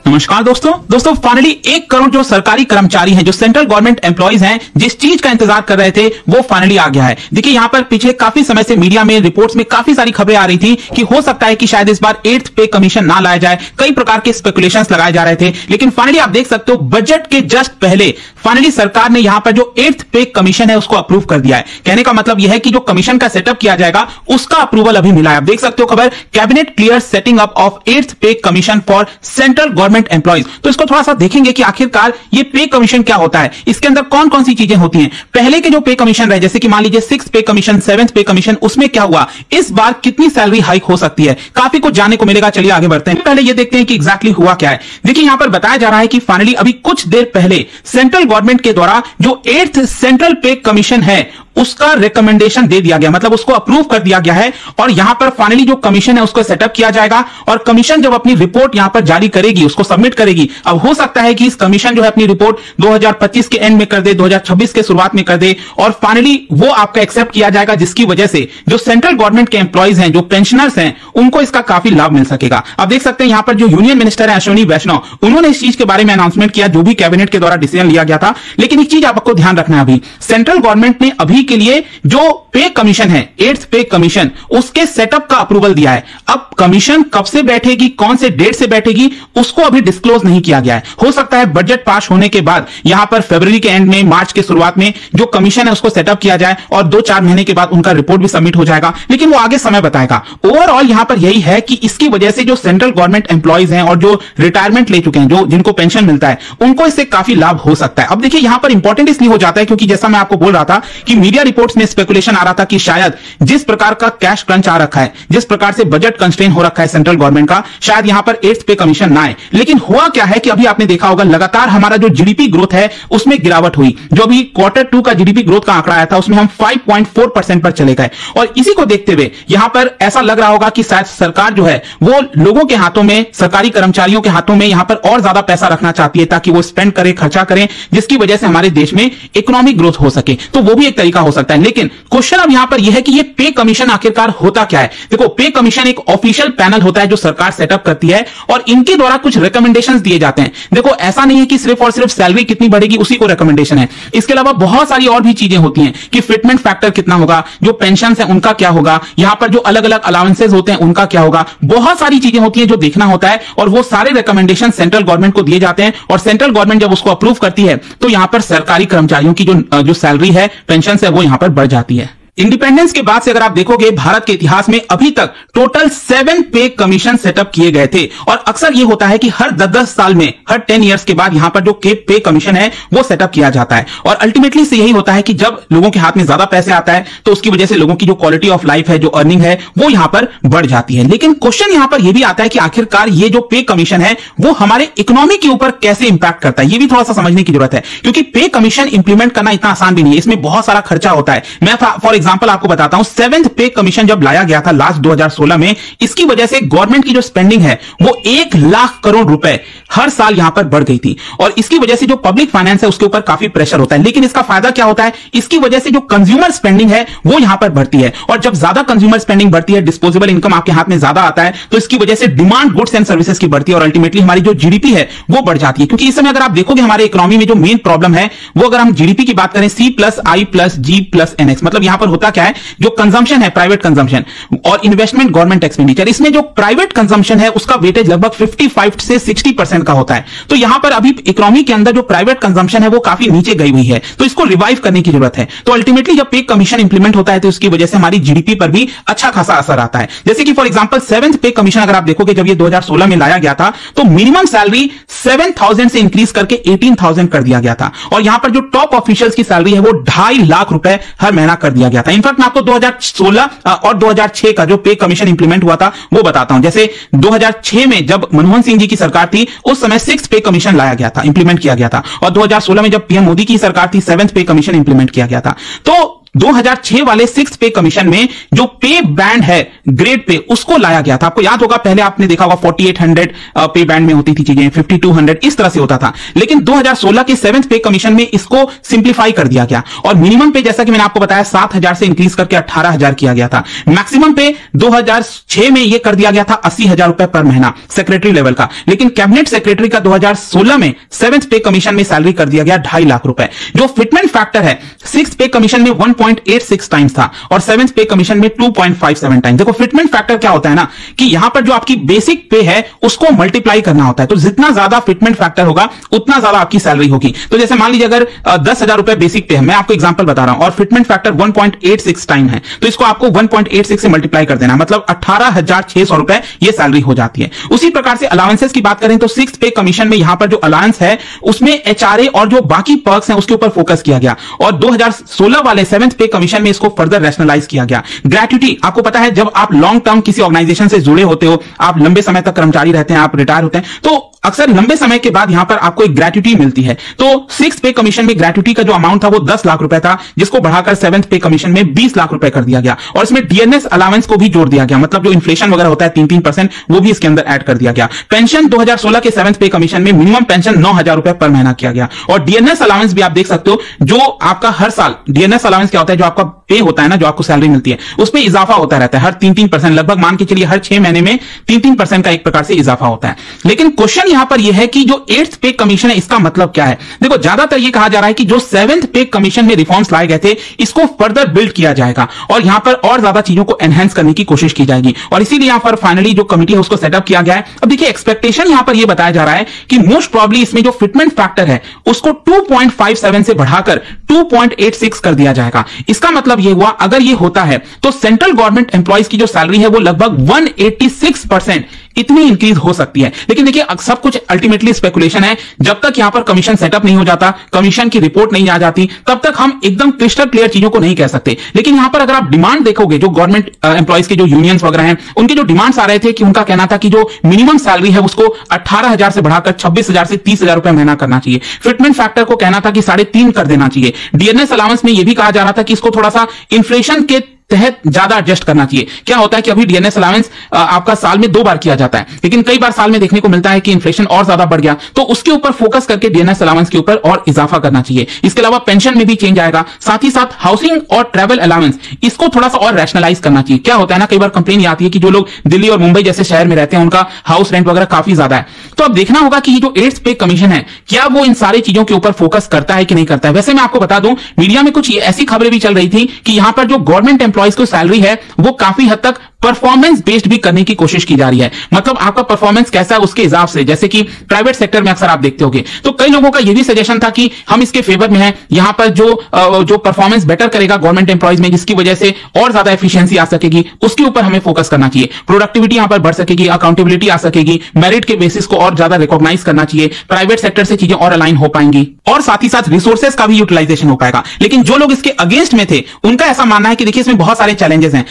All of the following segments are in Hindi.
नमस्कार दोस्तों फाइनली 1 करोड़ जो सरकारी कर्मचारी हैं, जो सेंट्रल गवर्नमेंट एम्प्लॉइज हैं, जिस चीज का इंतजार कर रहे थे वो फाइनली आ गया है। देखिए यहां पर पिछले काफी समय से मीडिया में रिपोर्ट्स में काफी सारी खबरें आ रही थी कि हो सकता है कि शायद इस बार 8th पे कमीशन ना लाया जाए। कई प्रकार के स्पेकुलेशंस लगाए जा रहे थे, लेकिन फाइनली आप देख सकते हो बजट के जस्ट पहले फाइनली सरकार ने यहां पर जो 8th पे कमीशन है उसको अप्रूव कर दिया है। कहने का मतलब यह है कि जो कमीशन का सेटअप किया जाएगा उसका अप्रूवल अभी मिला है। आप देख सकते हो खबर, cabinet clear setting up of 8th पे commission for central government employees. तो इसको थोड़ा सा देखेंगे कि आखिरकार ये पे कमीशन क्या होता है, इसके अंदर कौन कौन सी चीजें होती हैं। पहले के जो पे कमीशन रहे, जैसे कि मान लीजिए 6th पे कमीशन, 7th पे कमीशन, उसमें क्या हुआ, इस बार कितनी सैलरी हाइक हो सकती है, काफी कुछ जानने को मिलेगा। चलिए आगे बढ़ते हैं। पहले ये देखते हैं कि एग्जैक्टली हुआ क्या है। देखिए यहां पर बताया जा रहा है कि फाइनली अभी कुछ देर पहले सेंट्रल गवर्नमेंट के द्वारा जो 8th सेंट्रल पे कमीशन है उसका रिकमेंडेशन दे दिया गया, मतलब उसको अप्रूव कर दिया गया है। और यहां पर फाइनली जो कमीशन है उसको सेटअप किया जाएगा और कमीशन जब अपनी रिपोर्ट यहां पर जारी करेगी, उसको सबमिट करेगी। अब हो सकता है कि इस कमीशन जो है अपनी रिपोर्ट 2025 के एंड में कर दे, 2026 के शुरुआत में कर दे, और फाइनली वो आपका एक्सेप्ट किया जाएगा, जिसकी वजह से जो सेंट्रल गवर्नमेंट के एम्प्लॉइज हैं, जो पेंशनर्स हैं, उनको इसका काफी लाभ मिल सकेगा। अब देख सकते हैं यहां पर जो यूनियन मिनिस्टर है अश्विनी वैष्णव, उन्होंने इस चीज के बारे में अनाउंसमेंट किया, जो भी कैबिनेट के द्वारा डिसीजन लिया गया था। लेकिन एक चीज आपको ध्यान रखना है, अभी सेंट्रल गवर्नमेंट ने अभी के लिए जो पे कमीशन है 8th पे कमीशन, उसके सेटअप का अप्रूवल दिया है। अब कमीशन कब से बैठेगी, कौन से डेट से बैठेगी, उसको अभी डिस्क्लोज नहीं किया गया है। हो सकता है बजट पास होने के बाद यहां पर फरवरी के एंड में, मार्च के शुरुआत में जो कमीशन है उसको सेटअप किया जाए और 2-4 महीने के बाद उनका रिपोर्ट भी सबमिट हो जाएगा, लेकिन वो आगे समय बताएगा। ओवरऑल यहां पर यही है कि इसकी वजह से जो सेंट्रल गवर्नमेंट एम्प्लॉइज हैं और जो रिटायरमेंट ले चुके हैं, जो जिनको पेंशन मिलता है, उनको इससे काफी लाभ हो सकता है। अब देखिए यहां पर इंपॉर्टेंट इसलिए हो जाता है क्योंकि जैसा मैं आपको बोल रहा था कि मीडिया रिपोर्ट्स में स्पेकुलेशन आ रहा था कि शायद जिस प्रकार का कैश क्रंच आ रखा है, जिस प्रकार से बजट कंस्ट्रेन हो रखा है सेंट्रल गवर्नमेंट का, शायद यहां पर 8th पे कमीशन ना आए। लेकिन हुआ क्या है कि अभी आपने देखा होगा लगातार हमारा जो जीडीपी ग्रोथ है उसमें गिरावट हुई। जो अभी Q2 का जीडीपी ग्रोथ का आंकड़ा आया था उसमें हम 5.4% पर चले गए, और इसी को देखते हुए यहां पर ऐसा लग रहा होगा कि शायद सरकार जो है वो लोगों के हाथों में, सरकारी कर्मचारियों के हाथों में यहां पर और ज्यादा पैसा रखना चाहती है ताकि वो स्पेंड करें, खर्चा करें, जिसकी वजह से हमारे देश में इकोनॉमिक ग्रोथ हो सके। तो वो भी एक तरीका हो सकता है। लेकिन क्वेश्चन अब यहां पर यह है कि ये पे कमीशन आखिरकार होता क्या है। देखो, पे कमीशन एक ऑफिशियल पैनल होता है जो सरकार सेटअप करती है और इनके द्वारा कुछ रिकमेंडेशंस दिए जाते हैं। देखो, ऐसा नहीं है कि सिर्फ और सिर्फ सैलरी कितनी बढ़ेगी उसी को रिकमेंडेशन है। इसके अलावा बहुत सारी और भी चीजें होती हैं कि फिटमेंट फैक्टर कितना होगा, जो पेंशन है उनका क्या होगा, यहां पर जो अलग अलग अलाउंसेस होते हैं उनका क्या होगा, बहुत सारी चीजें होती हैं जो देखना होता है। और वो सारे रिकमेंडेशन सेंट्रल गवर्नमेंट को दिए जाते हैं और सेंट्रल गवर्नमेंट जब उसको अप्रूव करती है तो यहां पर सरकारी कर्मचारियों की जो सैलरी है, पेंशन है, वो यहां पर बढ़ जाती है। इंडिपेंडेंस के बाद से अगर आप देखोगे भारत के इतिहास में अभी तक टोटल 7 पे कमीशन सेटअप किए गए थे। और अक्सर यह होता है कि हर 10-10 साल में, हर 10 इयर्स के बाद यहां पर जो पे कमीशन है वो सेटअप किया जाता है। और अल्टीमेटली से यही होता है कि जब लोगों के हाथ में ज्यादा पैसे आता है तो उसकी वजह से लोगों की जो क्वालिटी ऑफ लाइफ है, जो अर्निंग है, वो यहां पर बढ़ जाती है। लेकिन क्वेश्चन यहां पर यह भी आता है कि आखिरकार ये जो पे कमीशन है वो हमारे इकोनॉमी के ऊपर कैसे इंपैक्ट करता है, ये भी थोड़ा सा समझने की जरूरत है। क्योंकि पे कमीशन इंप्लीमेंट करना इतना आसान भी नहीं है, इसमें बहुत सारा खर्चा होता है। मैं फॉर एग्जाम्पल आपको बताता हूं, 7th पे कमीशन जब लाया गया था लास्ट 2016 में, इसकी वजह से गवर्नमेंट की जो स्पेंडिंग है वो 1 लाख करोड़ रुपए हर साल यहां पर बढ़ गई थी। और इसकी वजह से जो पब्लिक फाइनेंस है उसके ऊपर काफी प्रेशर होता है। लेकिन इसका फायदा क्या होता है, इसकी वजह से जो कंज्यूमर स्पेंडिंग है वो यहां पर बढ़ती है। और जब ज्यादा कंज्यूमर स्पेंडिंग बढ़ती है, डिस्पोजेबल इनकम आपके हाथ में ज्यादा आता है, तो इसकी वजह से डिमांड गुड्स एंड सर्विसेज की बढ़ती है और अल्टीमेटली हमारी जो जीडीपी है वो बढ़ जाती है। क्योंकि इस समय अगर आप देखोगे हमारे इकोनॉमी में जो मेन प्रॉब्लम है वो, अगर हम जीडीपी की बात करें, C+I+G+NX, मतलब यहां पर होता क्या है, जो कंजम्पशन है, प्राइवेट कंजम्पशन, और इन्वेस्टमेंट, गवर्नमेंट एक्सपेंडिचर, इसमें जो प्राइवेट कंजम्पशन है उसका वेटेज लगभग 55 से 60% का होता है। तो यहां पर अभी इकोनॉमी के अंदर जो प्राइवेट कंजम्पशन है वो काफी नीचे गई हुई है, तो इसको रिवाइव करने की जरूरत है। तो अल्टीमेटली जब पे कमीशन इंप्लीमेंट होता है तो इसकी वजह से हमारी जीडीपी पर भी अच्छा खासा असर आता है। जैसे कि फॉर एग्जांपल 7th पे कमीशन अगर आप देखोगे, जब ये 2016 में लाया गया था तो मिनिमम सैलरी 7,000 से इंक्रीज करके 18,000 कर दिया गया था। और यहां पर जो टॉप ऑफिशियल्स की सैलरी है वो 2.5 लाख रुपए हर महीना कर दिया गया था। इनफैक्ट मैं आपको 2016 और 2006 का जो पे कमीशन इंप्लीमेंट हुआ था वो बताता हूं। जैसे 2006 में जब मनमोहन सिंह जी की सरकार थी उस समय 6th पे कमीशन लाया गया था, इंप्लीमेंट किया गया था। और 2016 में जब पीएम मोदी की सरकार थी 7th पे कमीशन इंप्लीमेंट किया गया था। तो 2006 वाले 6th पे कमीशन में जो पे बैंड है ग्रेड पे उसको लाया गया था। आपको याद होगा पहले आपने देखा होगा 4800 पे बैंड में होती थी चीजें, 5200 इस तरह से होता था, लेकिन 2016 के 7th पे कमीशन में इसको सिंप्लीफाई कर दिया गया और मिनिमम पे जैसा कि मैंने आपको बताया 7000 से इंक्रीज करके 18000 किया गया था। मैक्सिमम पे 2006 में यह कर दिया गया था 80,000 रुपए पर महीना सेक्रेटरी लेवल का, लेकिन कैबिनेट सेक्रेटरी का 2016 में 7th पे कमीशन में सैलरी कर दिया गया 2.5 लाख रुपए। जो फिटमेंट फैक्टर है 6th पे कमीशन में 1.86 टाइम्स था और 7th पे कमीशन में 2.57 टाइम्स। देखो फिटमेंट फैक्टर क्या होता है ना कि यहां पर जो आपकी बेसिक पे है उसको मल्टीप्लाई करना होता है, तो जितना ज्यादा फिटमेंट फैक्टर होगा उतना ज्यादा आपकी सैलरी होगी। तो जैसे मान लीजिए अगर 10,000 रुपए बेसिक पे है, मैं आपको एग्जांपल बता रहा हूं, और फिटमेंट फैक्टर 1.86 टाइम है, तो इसको आपको 1.86 से मल्टीप्लाई कर देना, मतलब 18,600 रुपए ये सैलरी हो जाती है। उसी प्रकार से अलाउंसेस की बात करें तो 6th पे कमीशन में यहां पर जो अलाउंस है उसमें एचआरए और जो बाकी पर्क्स हैं उसके ऊपर फोकस किया गया और 2016 वाले 7th पे कमीशन में इसको फर्दर रैशनलाइज किया गया। ग्रेट्युटी, आपको पता है जब आप लॉन्ग टर्म किसी ऑर्गेनाइजेशन से जुड़े होते हो, आप लंबे समय तक कर्मचारी रहते हैं, आप रिटायर होते हैं, तो अक्सर लंबे समय के बाद यहां पर आपको एक ग्रेट्युटी मिलती है। तो 6th पे कमीशन में ग्रेट्युटी का जो अमाउंट था वो 10 लाख रुपए था, जिसको बढ़ाकर 7th पे कमीशन में 20 लाख रुपए कर दिया गया और इसमें डीएनएस अलाउंस को भी जोड़ दिया गया, मतलब जो इन्फ्लेशन वगैरह होता है 3-3% वो भी इसके अंदर ऐड कर दिया गया। पेंशन 2016 के 7th पे कमीशन में मिनिमम पेंशन 9,000 रुपए पर महीना किया गया और डीएनएस अलाउंस भी आप देख सकते हो, जो आपका हर साल डीएनएस अलाउंस क्या होता है, जो आपका पे होता है ना, जो आपको सैलरी मिलती है उसमें इजाफा होता रहता है हर 3-3%, लगभग मान के चलिए हर 6 महीने में 3-3% का एक प्रकार से इजाफा होता है। लेकिन क्वेश्चन यहां पर यह है कि जो 8th पे कमीशन है इसका मतलब क्या है। देखो ज्यादातर यह कहा जा रहा है कि जो 7th पे कमीशन में रिफॉर्म्स लाए गए थे इसको फर्दर बिल्ड किया जाएगा और यहां पर और ज्यादा चीजों को एनहेंस करने की कोशिश की जाएगी और इसीलिए यहां पर फाइनली जो कमिटी है उसको सेटअप किया गया है। अब देखिए एक्सपेक्टेशन यहां पर यह बताया जा रहा है कि मोस्ट प्रोबब्ली इसमें जो फिटमेंट फैक्टर है उसको 2.57 से बढ़ाकर 2.86 कर दिया जाएगा। इसका मतलब यह हुआ अगर यह होता है तो सेंट्रल गवर्नमेंट एम्प्लॉइज की जो सैलरी है वो लगभग 186% इतनी इंक्रीज हो सकती है। लेकिन देखिए सब कुछ अल्टीमेटली स्पेकुलेशन है, जब तक यहां पर कमीशन सेटअप नहीं हो जाता, कमीशन की रिपोर्ट नहीं आ जाती, तब तक हम एकदम क्रिस्टल क्लियर चीजों को नहीं कह सकते। लेकिन यहां पर अगर आप डिमांड देखोगे, जो गवर्नमेंट एम्प्लॉइज के जो यूनियंस वगैरह हैं उनके जो डिमांड्स आ रहे थे कि उनका कहना था कि जो मिनिमम सैलरी है उसको 18,000 से बढ़ाकर 26,000 से 30,000 रुपए महीना करना चाहिए। फिटमेंट फैक्टर को कहना था कि 3.5 कर देना चाहिए। डीएनएस अलाउंस में यह भी कहा जा रहा था कि इसको थोड़ा सा इन्फ्लेशन के तहत ज्यादा एडजस्ट करना चाहिए। क्या होता है कि अभी डीएनएस अलाउंस आपका साल में 2 बार किया जाता है, लेकिन कई बार साल में देखने को मिलता है कि इन्फ्लेशन और ज्यादा बढ़ गया, तो उसके ऊपर फोकस करके डीएनएस अलाउंस के ऊपर और इजाफा करना चाहिए। इसके अलावा पेंशन में भी चेंज आएगा, साथ ही साथ हाउसिंग और ट्रैवल अलाउंस इसको थोड़ा सा और रैशनलाइज करना चाहिए। क्या होता है ना, कई बार कंप्लेन आती है कि जो लोग दिल्ली और मुंबई जैसे शहर में रहते हैं उनका हाउस रेंट वगैरह काफी ज्यादा है, तो अब देखना होगा कि ये जो 8th पे कमीशन है क्या वो इन सारी चीजों के ऊपर फोकस करता है कि नहीं करता है। वैसे मैं आपको बता दूं, मीडिया में कुछ ऐसी खबरें भी चल रही थी कि यहां पर जो गवर्नमेंट एम्प्लॉइज को सैलरी है वो काफी हद तक परफॉर्मेंस बेस्ड भी करने की कोशिश की जा रही है, मतलब आपका परफॉर्मेंस कैसा है उसके हिसाब से, जैसे कि प्राइवेट सेक्टर में अक्सर आप देखते होंगे। तो कई लोगों का यह भी सजेशन था कि हम इसके फेवर में हैं, यहां पर जो परफॉर्मेंस बेटर करेगा गवर्नमेंट एम्प्लॉइज में, जिसकी वजह से और ज्यादा एफिशिएंसी आ सकेगी, उसके ऊपर हमें फोकस करना चाहिए। प्रोडक्टिविटी यहां पर बढ़ सकेगी, अकाउंटेबिलिटी आ सकेगी, मेरिट के बेसिस को और ज्यादा रिकॉग्नाइज करना चाहिए, प्राइवेट सेक्टर से चीजें और अलाइन हो पाएंगी और साथ ही साथ रिसोर्सेज का भी यूटिलाइजेशन हो पाएगा। लेकिन जो लोग इसके अगेंस्ट में थे उनका ऐसा मानना है कि देखिए इसमें बहुत सारे चैलेंजेस हैं।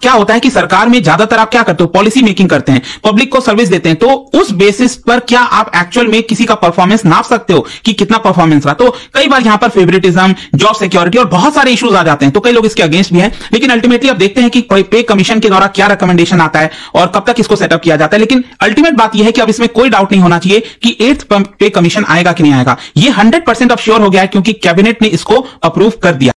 क्या होता है कि सरकार में ज्यादातर आप क्या करते हो, पॉलिसी मेकिंग करते हैं, पब्लिक को सर्विस देते हैं, तो उस बेसिस पर क्या आप एक्चुअल में किसी का परफॉर्मेंस नाप सकते हो कि कितना परफॉर्मेंस रहा। तो कई बार यहां पर फेवरेटिज्म, जॉब सिक्योरिटी और बहुत सारे इश्यूज आ जाते हैं, तो कई लोग इसके अगेंस्ट भी हैं। लेकिन अल्टीमेटली आप देखते हैं कि पे कमीशन के द्वारा क्या रिकमेंडेशन आता है और कब तक इसको सेटअप किया जाता है। लेकिन अल्टीमेट बात यह है कि अब इसमें कोई डाउट नहीं होना चाहिए कि 8th पे कमीशन आएगा कि नहीं आएगा। यह 100% अब श्योर हो गया है क्योंकि कैबिनेट ने इसको अप्रूव कर दिया।